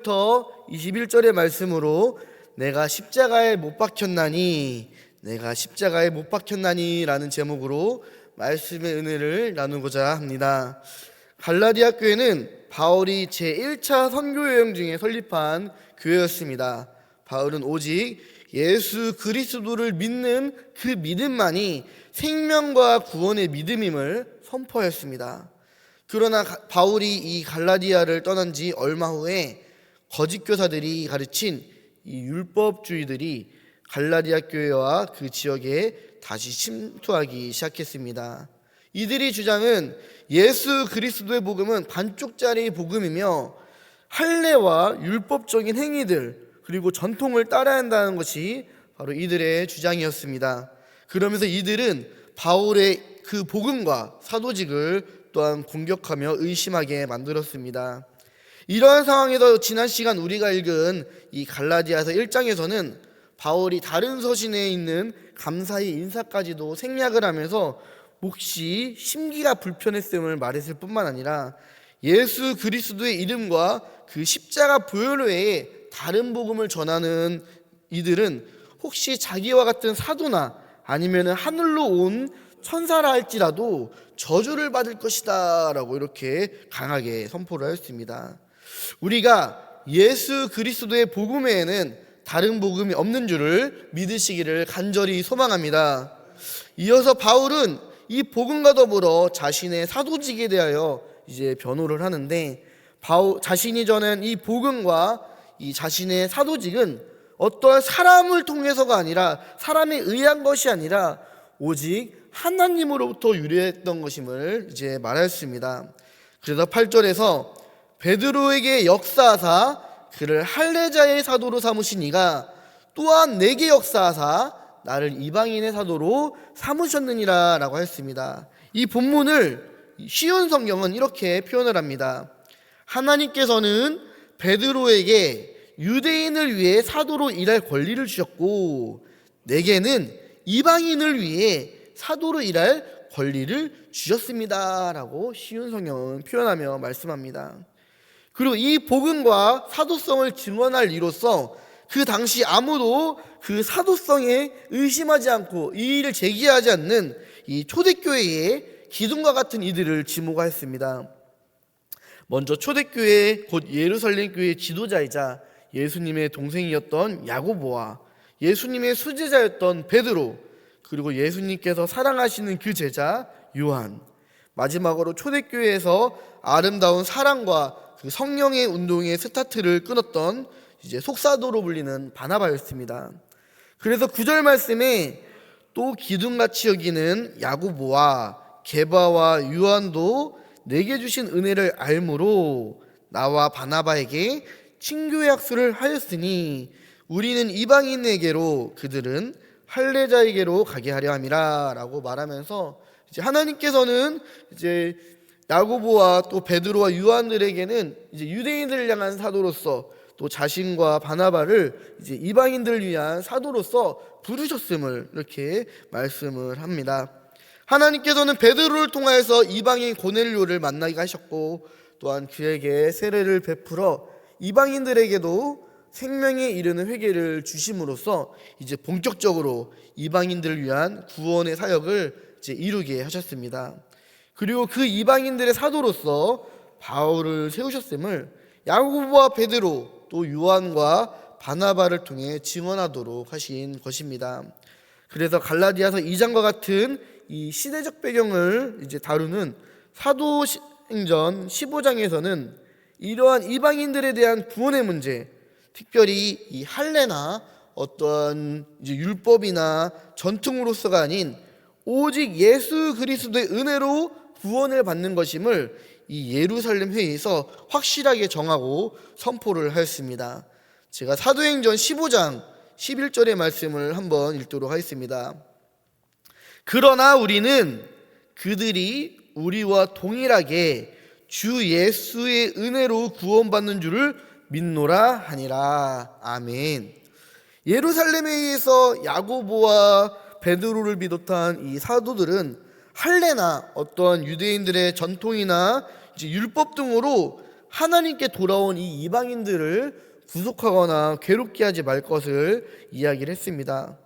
부터 21절의 말씀으로 내가 십자가에 못 박혔나니 라는 제목으로 말씀의 은혜를 나누고자 합니다. 갈라디아 교회는 바울이 제1차 선교 여행 중에 설립한 교회였습니다. 바울은 오직 예수 그리스도를 믿는 그 믿음만이 생명과 구원의 믿음임을 선포했습니다. 그러나 바울이 이 갈라디아를 떠난 지 얼마 후에 거짓 교사들이 가르친 이 율법주의들이 갈라디아 교회와 그 지역에 다시 침투하기 시작했습니다. 이들이 주장은 예수 그리스도의 복음은 반쪽짜리 복음이며 할례와 율법적인 행위들 그리고 전통을 따라야 한다는 것이 바로 이들의 주장이었습니다. 그러면서 이들은 바울의 그 복음과 사도직을 또한 공격하며 의심하게 만들었습니다. 이러한 상황에서 지난 시간 우리가 읽은 이 갈라디아서 1장에서는 바울이 다른 서신에 있는 감사의 인사까지도 생략을 하면서 몫이 심기가 불편했음을 말했을 뿐만 아니라 예수 그리스도의 이름과 그 십자가 보혈 외에 다른 복음을 전하는 이들은 혹시 자기와 같은 사도나 아니면 하늘로 온 천사라 할지라도 저주를 받을 것이다 라고 이렇게 강하게 선포를 하였습니다. 우리가 예수 그리스도의 복음 외에는 다른 복음이 없는 줄을 믿으시기를 간절히 소망합니다. 이어서 바울은 이 복음과 더불어 자신의 사도직에 대하여 이제 변호를 하는데, 자신이 전한 이 복음과 이 자신의 사도직은 어떠한 사람을 통해서가 아니라, 사람에 의한 것이 아니라 오직 하나님으로부터 유래했던 것임을 이제 말했습니다. 그래서 8절에서 베드로에게 역사하사 그를 할례자의 사도로 삼으신 이가 또한 내게 역사하사 나를 이방인의 사도로 삼으셨느니라 라고 했습니다. 이 본문을 쉬운 성경은 이렇게 표현을 합니다. 하나님께서는 베드로에게 유대인을 위해 사도로 일할 권리를 주셨고 내게는 이방인을 위해 사도로 일할 권리를 주셨습니다 라고 쉬운 성경은 표현하며 말씀합니다. 그리고 이 복음과 사도성을 증언할 이로써 그 당시 아무도 그 사도성에 의심하지 않고 이의를 제기하지 않는 이 초대교회의 기둥과 같은 이들을 지목하였습니다. 먼저 초대교회 곧 예루살렘 교회의 지도자이자 예수님의 동생이었던 야고보와 예수님의 수제자였던 베드로, 그리고 예수님께서 사랑하시는 그 제자 요한, 마지막으로 초대교회에서 아름다운 사랑과 그 성령의 운동의 스타트를 끊었던 이제 속사도로 불리는 바나바였습니다. 그래서 9절 말씀에 또 기둥같이 여기는 야고보와 게바와 요한도 내게 주신 은혜를 알므로 나와 바나바에게 친교의 학수를 하였으니 우리는 이방인에게로 그들은 할례자에게로 가게 하려 함이라 라고 말하면서 이제 하나님께서는 이제 야고보와 또 베드로와 요한들에게는 이제 유대인들을 향한 사도로서 또 자신과 바나바를 이제 이방인들을 위한 사도로서 부르셨음을 이렇게 말씀을 합니다. 하나님께서는 베드로를 통하여서 이방인 고넬료를 만나게 하셨고 또한 그에게 세례를 베풀어 이방인들에게도 생명에 이르는 회개를 주심으로써 이제 본격적으로 이방인들을 위한 구원의 사역을 이제 이루게 하셨습니다. 그리고 그 이방인들의 사도로서 바울을 세우셨음을 야고보와 베드로 또 요한과 바나바를 통해 증언하도록 하신 것입니다. 그래서 갈라디아서 2장과 같은 이 시대적 배경을 이제 다루는 사도행전 15장에서는 이러한 이방인들에 대한 구원의 문제, 특별히 이 할례나 어떠한 이제 율법이나 전통으로서가 아닌 오직 예수 그리스도의 은혜로 구원을 받는 것임을 이 예루살렘 회의에서 확실하게 정하고 선포를 하였습니다. 제가 사도행전 15장 11절의 말씀을 한번 읽도록 하겠습니다. 그러나 우리는 그들이 우리와 동일하게 주 예수의 은혜로 구원받는 줄을 믿노라 하니라. 아멘. 예루살렘에 의해서 야고보와 베드로를 비롯한 이 사도들은 할례나 어떠한 유대인들의 전통이나 이제 율법 등으로 하나님께 돌아온 이 이방인들을 구속하거나 괴롭게 하지 말 것을 이야기를 했습니다.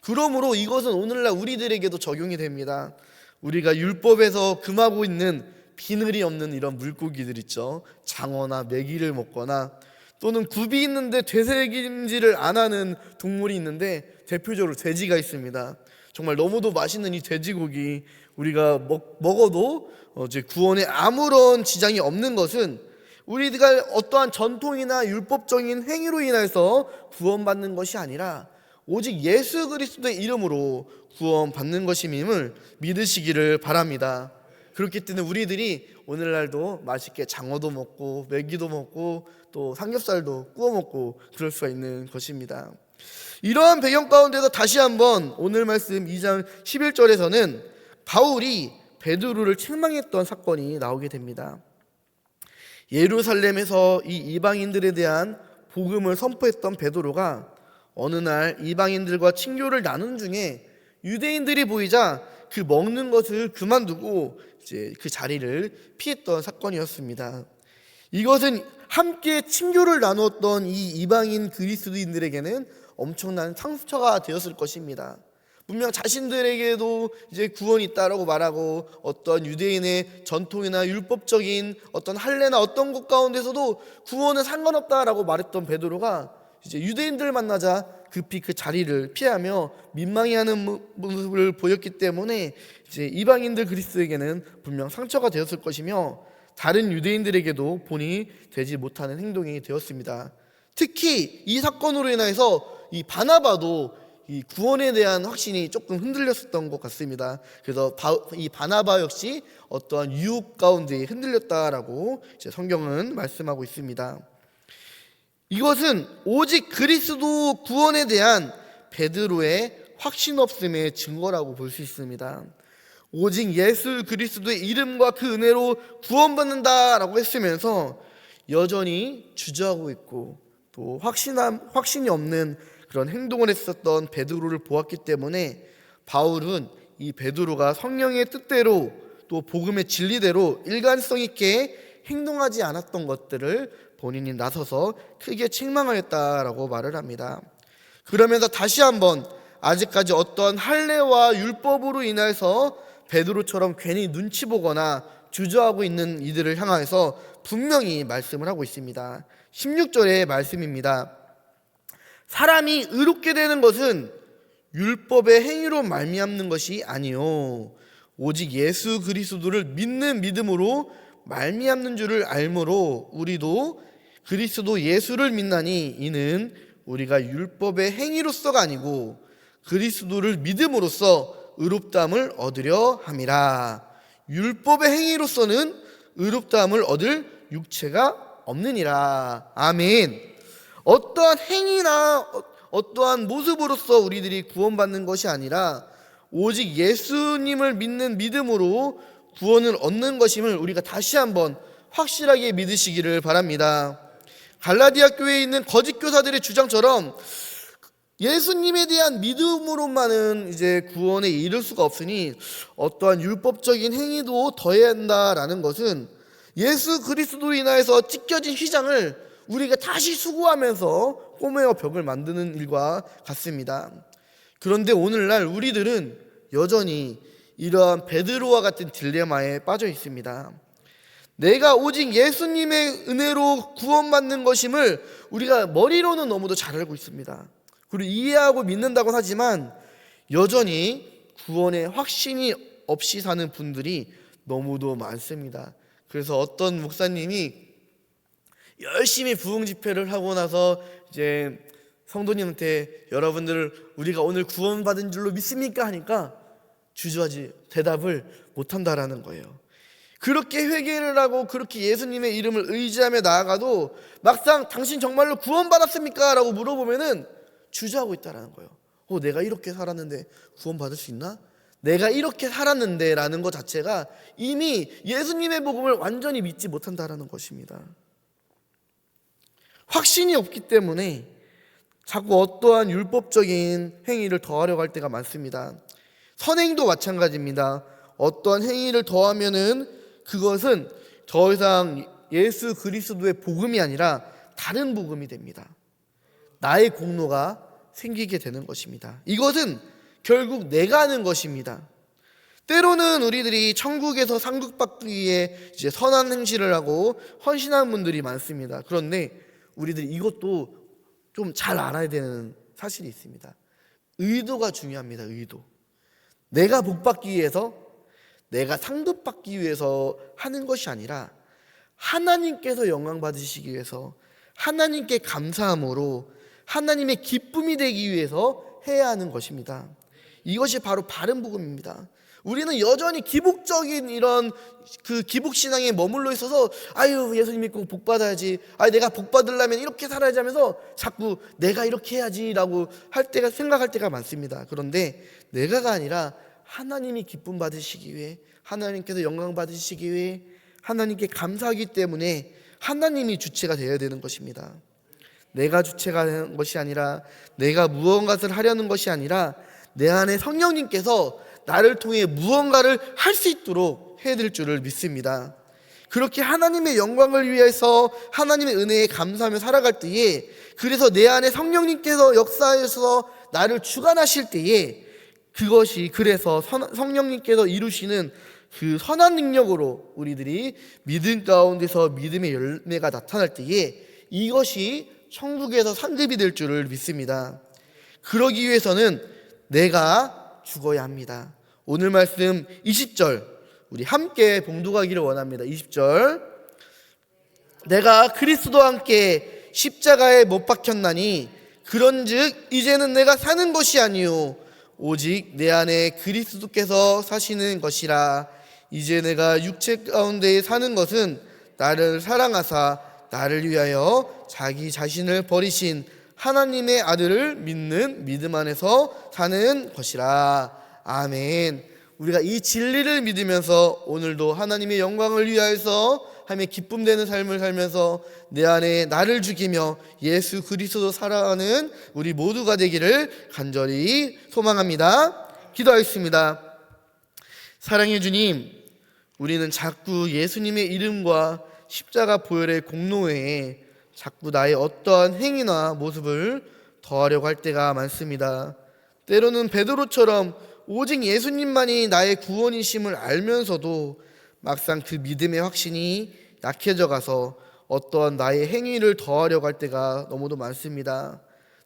그러므로 이것은 오늘날 우리들에게도 적용이 됩니다. 우리가 율법에서 금하고 있는 비늘이 없는 이런 물고기들 있죠. 장어나 메기를 먹거나 또는 굽이 있는데 되새김질을 안 하는 동물이 있는데 대표적으로 돼지가 있습니다. 정말 너무도 맛있는 이 돼지고기 우리가 먹어도 이제 구원에 아무런 지장이 없는 것은 우리가 어떠한 전통이나 율법적인 행위로 인해서 구원받는 것이 아니라 오직 예수 그리스도의 이름으로 구원받는 것임을 믿으시기를 바랍니다. 그렇기 때문에 우리들이 오늘날도 맛있게 장어도 먹고 메기도 먹고 또 삼겹살도 구워 먹고 그럴 수가 있는 것입니다. 이러한 배경 가운데서 다시 한번 오늘 말씀 2장 11절에서는 바울이 베드로를 책망했던 사건이 나오게 됩니다. 예루살렘에서 이 이방인들에 대한 복음을 선포했던 베드로가 어느 날 이방인들과 친교를 나눈 중에 유대인들이 보이자 그 먹는 것을 그만두고 이제 그 자리를 피했던 사건이었습니다. 이것은 함께 친교를 나누었던 이 이방인 그리스도인들에게는 엄청난 상처가 되었을 것입니다. 분명 자신들에게도 이제 구원이 있다라고 말하고 어떤 유대인의 전통이나 율법적인 어떤 할례나 어떤 것 가운데서도 구원은 상관없다라고 말했던 베드로가 이제 유대인들 만나자 급히 그 자리를 피하며 민망해하는 모습을 보였기 때문에 이제 이방인들 그리스도에게는 분명 상처가 되었을 것이며 다른 유대인들에게도 본이 되지 못하는 행동이 되었습니다. 특히 이 사건으로 인해서 이 바나바도 이 구원에 대한 확신이 조금 흔들렸었던 것 같습니다. 그래서 이 바나바 역시 어떠한 유혹 가운데 흔들렸다라고 이제 성경은 말씀하고 있습니다. 이것은 오직 그리스도 구원에 대한 베드로의 확신 없음의 증거라고 볼 수 있습니다. 오직 예수 그리스도의 이름과 그 은혜로 구원받는다라고 했으면서 여전히 주저하고 있고 또 확신이 없는 그런 행동을 했었던 베드로를 보았기 때문에 바울은 이 베드로가 성령의 뜻대로 또 복음의 진리대로 일관성 있게 행동하지 않았던 것들을 본인이 나서서 크게 책망하였다라고 말을 합니다. 그러면서 다시 한번 아직까지 어떤 할례와 율법으로 인해서 베드로처럼 괜히 눈치 보거나 주저하고 있는 이들을 향해서 분명히 말씀을 하고 있습니다. 16절의 말씀입니다. 사람이 의롭게 되는 것은 율법의 행위로 말미암는 것이 아니요 오직 예수 그리스도를 믿는 믿음으로 말미암는 줄을 알므로 우리도 그리스도 예수를 믿나니 이는 우리가 율법의 행위로서가 아니고 그리스도를 믿음으로써 의롭다함을 얻으려 함이라. 율법의 행위로서는 의롭다함을 얻을 육체가 없느니라. 아멘. 어떠한 행위나 어떠한 모습으로서 우리들이 구원받는 것이 아니라 오직 예수님을 믿는 믿음으로 구원을 얻는 것임을 우리가 다시 한번 확실하게 믿으시기를 바랍니다. 갈라디아 교회에 있는 거짓 교사들의 주장처럼 예수님에 대한 믿음으로만은 이제 구원에 이를 수가 없으니 어떠한 율법적인 행위도 더해야 한다라는 것은 예수 그리스도로 인하여서 찢겨진 휘장을 우리가 다시 수고하면서 꼬매어 벽을 만드는 일과 같습니다. 그런데 오늘날 우리들은 여전히 이러한 베드로와 같은 딜레마에 빠져 있습니다. 내가 오직 예수님의 은혜로 구원받는 것임을 우리가 머리로는 너무도 잘 알고 있습니다. 그리고 이해하고 믿는다고 하지만 여전히 구원에 확신이 없이 사는 분들이 너무도 많습니다. 그래서 어떤 목사님이 열심히 부흥 집회를 하고 나서 이제 성도님한테 여러분들 우리가 오늘 구원받은 줄로 믿습니까? 하니까 주저하지 대답을 못한다라는 거예요. 그렇게 회개를 하고 그렇게 예수님의 이름을 의지하며 나아가도 막상 당신 정말로 구원받았습니까? 라고 물어보면은 주저하고 있다라는 거예요. 내가 이렇게 살았는데 구원받을 수 있나? 내가 이렇게 살았는데 라는 것 자체가 이미 예수님의 복음을 완전히 믿지 못한다라는 것입니다. 확신이 없기 때문에 자꾸 어떠한 율법적인 행위를 더하려고 할 때가 많습니다. 선행도 마찬가지입니다. 어떠한 행위를 더하면은 그것은 더 이상 예수 그리스도의 복음이 아니라 다른 복음이 됩니다. 나의 공로가 생기게 되는 것입니다. 이것은 결국 내가 하는 것입니다. 때로는 우리들이 천국에서 상급받기 위해 이제 선한 행실을 하고 헌신하는 분들이 많습니다. 그런데 우리들이 이것도 좀 잘 알아야 되는 사실이 있습니다. 의도가 중요합니다. 의도. 내가 복받기 위해서, 내가 상급받기 위해서 하는 것이 아니라 하나님께서 영광 받으시기 위해서, 하나님께 감사함으로 하나님의 기쁨이 되기 위해서 해야 하는 것입니다. 이것이 바로 바른 복음입니다. 우리는 여전히 기복적인 이런 그 기복신앙에 머물러 있어서 아유 예수님 믿고 복 받아야지, 내가 복 받으려면 이렇게 살아야지 하면서 자꾸 내가 이렇게 해야지라고 생각할 때가 많습니다. 그런데 내가가 아니라 하나님이 기쁨 받으시기 위해, 하나님께서 영광 받으시기 위해, 하나님께 감사하기 때문에 하나님이 주체가 되어야 되는 것입니다. 내가 주체가 되는 것이 아니라, 내가 무언가를 하려는 것이 아니라 내 안에 성령님께서 나를 통해 무언가를 할 수 있도록 해드릴 줄을 믿습니다. 그렇게 하나님의 영광을 위해서 하나님의 은혜에 감사하며 살아갈 때에, 그래서 내 안에 성령님께서 역사하셔서 나를 주관하실 때에, 그것이 그래서 성령님께서 이루시는 그 선한 능력으로 우리들이 믿음 가운데서 믿음의 열매가 나타날 때에 이것이 천국에서 상급이 될 줄을 믿습니다. 그러기 위해서는 내가 죽어야 합니다. 오늘 말씀 20절 우리 함께 봉독하기를 원합니다. 20절, 내가 그리스도와 함께 십자가에 못 박혔나니 그런즉 이제는 내가 사는 것이 아니요 오직 내 안에 그리스도께서 사시는 것이라. 이제 내가 육체 가운데 사는 것은 나를 사랑하사 나를 위하여 자기 자신을 버리신 하나님의 아들을 믿는 믿음 안에서 사는 것이라. 아멘. 우리가 이 진리를 믿으면서 오늘도 하나님의 영광을 위하여서 하며 기쁨 되는 삶을 살면서 내 안에 나를 죽이며 예수 그리스도 살아가는 우리 모두가 되기를 간절히 소망합니다. 기도하겠습니다. 사랑해 주님, 우리는 자꾸 예수님의 이름과 십자가 보혈의 공로에 자꾸 나의 어떠한 행위나 모습을 더하려고 할 때가 많습니다. 때로는 베드로처럼 오직 예수님만이 나의 구원이심을 알면서도 막상 그 믿음의 확신이 약해져 가서 어떠한 나의 행위를 더하려고 할 때가 너무도 많습니다.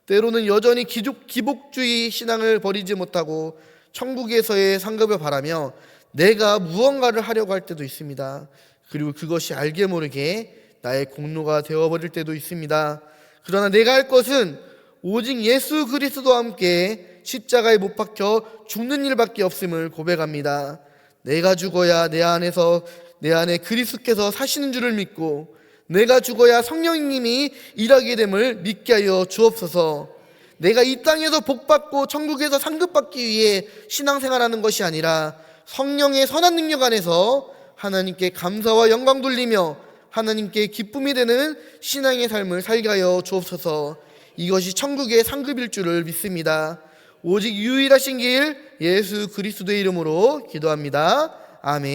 때로는 여전히 기복주의 신앙을 버리지 못하고 천국에서의 상급을 바라며 내가 무언가를 하려고 할 때도 있습니다. 그리고 그것이 알게 모르게 나의 공로가 되어버릴 때도 있습니다. 그러나 내가 할 것은 오직 예수 그리스도와 함께 십자가에 못 박혀 죽는 일밖에 없음을 고백합니다. 내가 죽어야 내 안에 그리스도께서 사시는 줄을 믿고, 내가 죽어야 성령님이 일하게 됨을 믿게 하여 주옵소서. 내가 이 땅에서 복받고 천국에서 상급받기 위해 신앙생활하는 것이 아니라 성령의 선한 능력 안에서 하나님께 감사와 영광 돌리며 하나님께 기쁨이 되는 신앙의 삶을 살게 하여 주옵소서. 이것이 천국의 상급일 줄을 믿습니다. 오직 유일하신 길 예수 그리스도의 이름으로 기도합니다. 아멘.